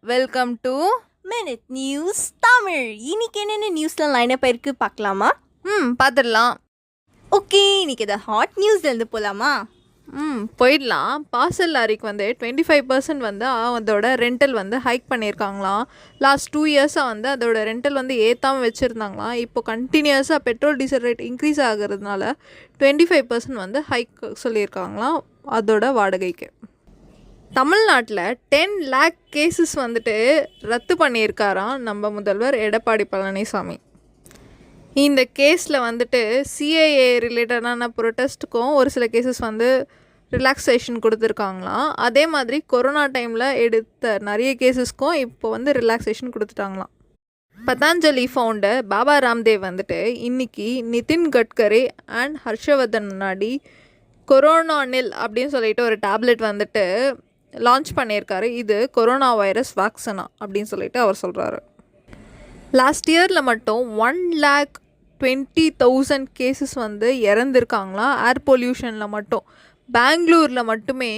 Welcome to minute news Tamil. இன்னைக்கு என்னென்ன நியூஸ்லாம் லைனப் இருக்கு பார்க்கலாமா? பார்த்துடலாம். ஓகே, இன்னைக்கு இந்த ஹாட் நியூஸ்லேருந்து போகலாமா? போயிடலாம். பார்சல் லாரிக்கு வந்து 25% வந்து அதோட ரெண்டல் வந்து ஹைக் பண்ணியிருக்காங்களாம். லாஸ்ட் 2 இயர்ஸாக வந்து அதோட ரெண்டல் வந்து ஏற்றாமல் வச்சுருந்தாங்களாம். இப்போ கண்டினியூஸாக பெட்ரோல் டீசல் ரேட் இன்க்ரீஸ் ஆகிறதுனால 25% வந்து ஹைக் சொல்லியிருக்காங்களாம் அதோட வாடகைக்கு. தமிழ்நாட்டில் 10 lakh கேசஸ் வந்துட்டு ரத்து பண்ணியிருக்காராம் நம்ம முதல்வர் எடப்பாடி பழனிசாமி. இந்த கேஸில் வந்துட்டு சிஏஏ ரிலேட்டடான ப்ரொட்டஸ்ட்டுக்கும் ஒரு சில கேசஸ் வந்து ரிலாக்ஸேஷன் கொடுத்துருக்காங்களாம். அதே மாதிரி கொரோனா டைமில் எடுத்த நிறைய கேசஸ்க்கும் இப்போ வந்து ரிலாக்ஸேஷன் கொடுத்துட்டாங்களாம். பதாஞ்சலி ஃபவுண்டர் பாபா ராம்தேவ் வந்துட்டு இன்றைக்கி நிதின் கட்கரி அண்ட் ஹர்ஷவர்தன் முன்னாடி கொரோனா நில் அப்படின்னு சொல்லிட்டு ஒரு டேப்லெட் வந்துட்டு லான்ச் பண்ணியிருக்காரு. இது கொரோனா வைரஸ் வேக்சினா அப்படின்னு சொல்லிட்டு அவர் சொல்கிறாரு. லாஸ்ட் இயரில் மட்டும் 1,20,000 கேசஸ் வந்து இறந்துருக்காங்களாம் ஏர் பொல்யூஷனில் மட்டும். பெங்களூரில் மட்டுமே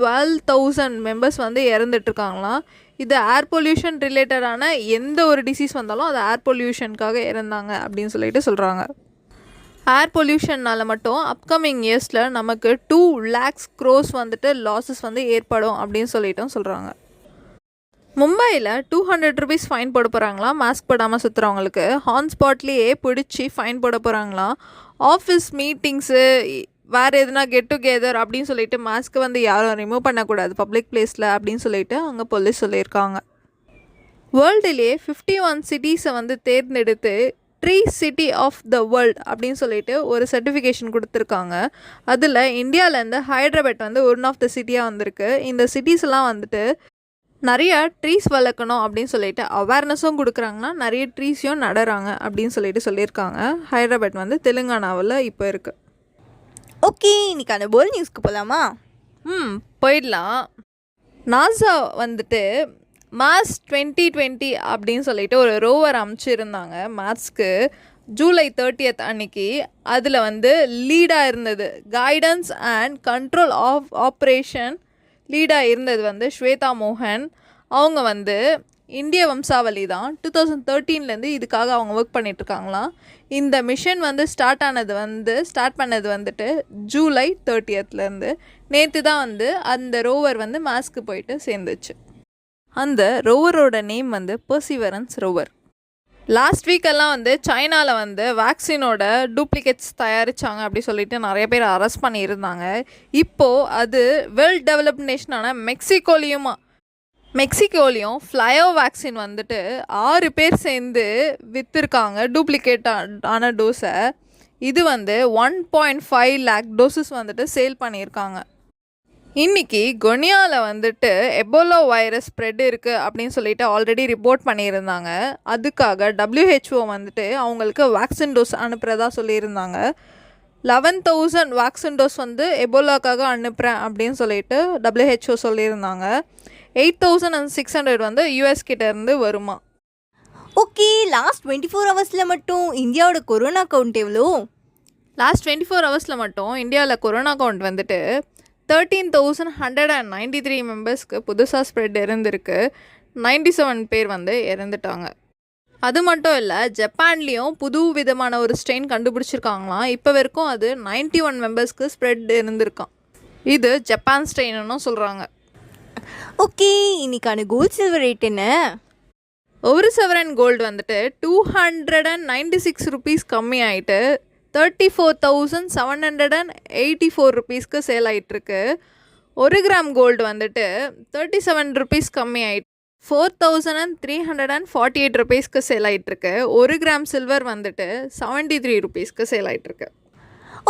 12,000 மெம்பர்ஸ் வந்து இறந்துட்டுருக்காங்களாம். இது ஏர் பொல்யூஷன் ரிலேட்டடான எந்த ஒரு டிசீஸ் வந்தாலும் அது ஏர் பொல்யூஷனுக்காக இறந்தாங்க அப்படின்னு சொல்லிட்டு சொல்கிறாங்க. ஏர் பொல்யூஷன்னால் மட்டும் அப்கமிங் இயர்ஸில் நமக்கு 2 lakhs crores வந்துட்டு லாஸஸ் வந்து ஏற்படும் அப்படின்னு சொல்லிட்டும் சொல்கிறாங்க. மும்பையில் 200 rupees ஃபைன் போட போகிறாங்களாம் மாஸ்க் போடாமல் சுற்றுறவங்களுக்கு. ஹாட்ஸ்பாட்லேயே பிடிச்சி ஃபைன் போட போகிறாங்களாம். ஆஃபீஸ் மீட்டிங்ஸு வேறு எதுனா கெட் டுகெதர் அப்படின்னு சொல்லிட்டு மாஸ்க்கு வந்து யாரும் ரிமூவ் பண்ணக்கூடாது பப்ளிக் பிளேஸில் அப்படின்னு சொல்லிட்டு அங்கே போலீஸ் சொல்லியிருக்காங்க. வேர்ல்டுலேயே 51 சிட்டிஸை வந்து தேர்ந்தெடுத்து tree city of the world அப்படின்னு சொல்லிட்டு ஒரு சர்டிஃபிகேஷன் கொடுத்துருக்காங்க. அதில் இந்தியாவிலேருந்து ஹைதராபாத் வந்து ஒன் ஆஃப் த சிட்டியாக வந்திருக்கு. இந்த சிட்டிஸ்லாம் வந்துட்டு நிறைய ட்ரீஸ் வளர்க்கணும் அப்படின்னு சொல்லிட்டு அவேர்னஸும் கொடுக்குறாங்கன்னா நிறைய ட்ரீஸையும் நடுறாங்க அப்படின்னு சொல்லிட்டு சொல்லியிருக்காங்க. ஹைதராபாத் வந்து தெலுங்கானாவில் இப்போ இருக்குது. ஓகே, இன்னைக்கான வேர்ல்ட் நியூஸ்க்கு போகலாமா? போயிடலாம். நாசா வந்துட்டு மார்ஸ் 2020 அப்படின்னு சொல்லிட்டு ஒரு ரோவர் அமைச்சிருந்தாங்க மார்ஸ்க்கு ஜூலை 30th அன்னைக்கு. அதில் வந்து லீடாக இருந்தது guidance and control of operation லீடாக இருந்தது வந்து ஸ்வேதா மோகன். அவங்க வந்து இந்திய வம்சாவளி தான். 2013 இதுக்காக அவங்க ஒர்க் பண்ணிகிட்ருக்காங்களாம். இந்த மிஷன் வந்து ஸ்டார்ட் பண்ணது வந்துட்டு ஜூலை 30th. நேற்று தான் வந்து அந்த ரோவர் வந்து மாஸ்க்கு போயிட்டு சேர்ந்துச்சு. அந்த ரோவரோட நேம் வந்து பெர்சிவரன்ஸ் ரோவர். லாஸ்ட் வீக்கெல்லாம் வந்து சைனாவில் வந்து வேக்சினோட டூப்ளிகேட்ஸ் தயாரித்தாங்க அப்படி சொல்லிட்டு நிறைய பேர் அரெஸ்ட் பண்ணியிருந்தாங்க. இப்போது அது வெல் டெவலப்ட் நேஷனான மெக்சிகோலையும் ஃப்ளையோ வேக்சின் வந்துட்டு 6 பேர் சேர்ந்து விற்றுருக்காங்க டூப்ளிகேட்டான டோஸை. இது வந்து 1.5 lakh டோசஸ் வந்துட்டு சேல் பண்ணியிருக்காங்க. இன்றைக்கி கொனியாவில் வந்துட்டு எபோலா வைரஸ் ஸ்ப்ரெட் இருக்குது அப்படின்னு சொல்லிட்டு ஆல்ரெடி ரிப்போர்ட் பண்ணியிருந்தாங்க. அதுக்காக WHO வந்துட்டு அவங்களுக்கு வேக்சின் டோஸ் அனுப்புகிறதா சொல்லியிருந்தாங்க. 11,000 வேக்சின் டோஸ் வந்து எபோலாக்காக அனுப்புகிறேன் அப்படின்னு சொல்லிட்டு WHO சொல்லியிருந்தாங்க. 8,600 வந்து US கிட்டேருந்து வருமா. ஓகே, லாஸ்ட் 24 ஹவர்ஸில் மட்டும் இந்தியாவோட கொரோனா கவுண்ட் எவ்வளோ? லாஸ்ட் 24 ஹவர்ஸில் மட்டும் இந்தியாவில் கொரோனா கவுண்ட் வந்துட்டு 13,193 மெம்பர்ஸ்க்கு புதுசாக ஸ்ப்ரெட் இருந்திருக்கு. 97 பேர் வந்து இறந்துட்டாங்க. அது மட்டும் இல்லை, ஜப்பான்லேயும் புது விதமான ஒரு ஸ்ட்ரெயின் கண்டுபிடிச்சிருக்காங்களாம். இப்போ வரைக்கும் அது 91 மெம்பர்ஸ்க்கு ஸ்ப்ரெட் இருந்திருக்கான். இது ஜப்பான் ஸ்ட்ரெயின்னு சொல்கிறாங்க. ஓகே, இன்னைக்கான கோல்ட் சில்வர் ரேட் என்ன? ஒரு சவரன் கோல்டு வந்துட்டு 296 rupees கம்மி ஆகிட்டு 34,784 rupeesக்கு சேல் ஆகிட்டுருக்கு. 1 கிராம் கோல்டு வந்துட்டு 37 rupees கம்மி ஆகிட்டு 4,348 rupeesக்கு சேல் ஆகிட்டுருக்கு. 1 கிராம் சில்வர் வந்துட்டு 73 rupeesக்கு சேல் ஆகிட்டுருக்கு.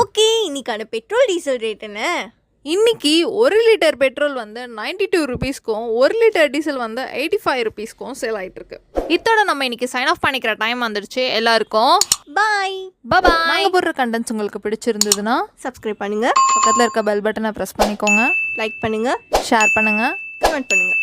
ஓகே, இன்னைக்கான பெட்ரோல் டீசல் ரேட் என்ன? இன்றைக்கி 1 லிட்டர் பெட்ரோல் வந்து 92 rupeesக்கும் 1 லிட்டர் டீசல் வந்து 85 rupeesக்கும் சேல் ஆகிட்டுருக்கு. இதோட நம்ம இன்றைக்கி சைன் ஆஃப் பண்ணிக்கிற டைம் வந்துடுச்சு. எல்லாருக்கும் பாய். நாங்கள் போடுற கண்டென்ட்ஸ் உங்களுக்கு பிடிச்சிருந்ததுன்னா சப்ஸ்கிரைப் பண்ணுங்கள், பக்கத்தில் இருக்க பெல் பட்டனை ப்ரெஸ் பண்ணிக்கோங்க, லைக் பண்ணுங்கள், ஷேர் பண்ணுங்கள், கமெண்ட் பண்ணுங்கள்.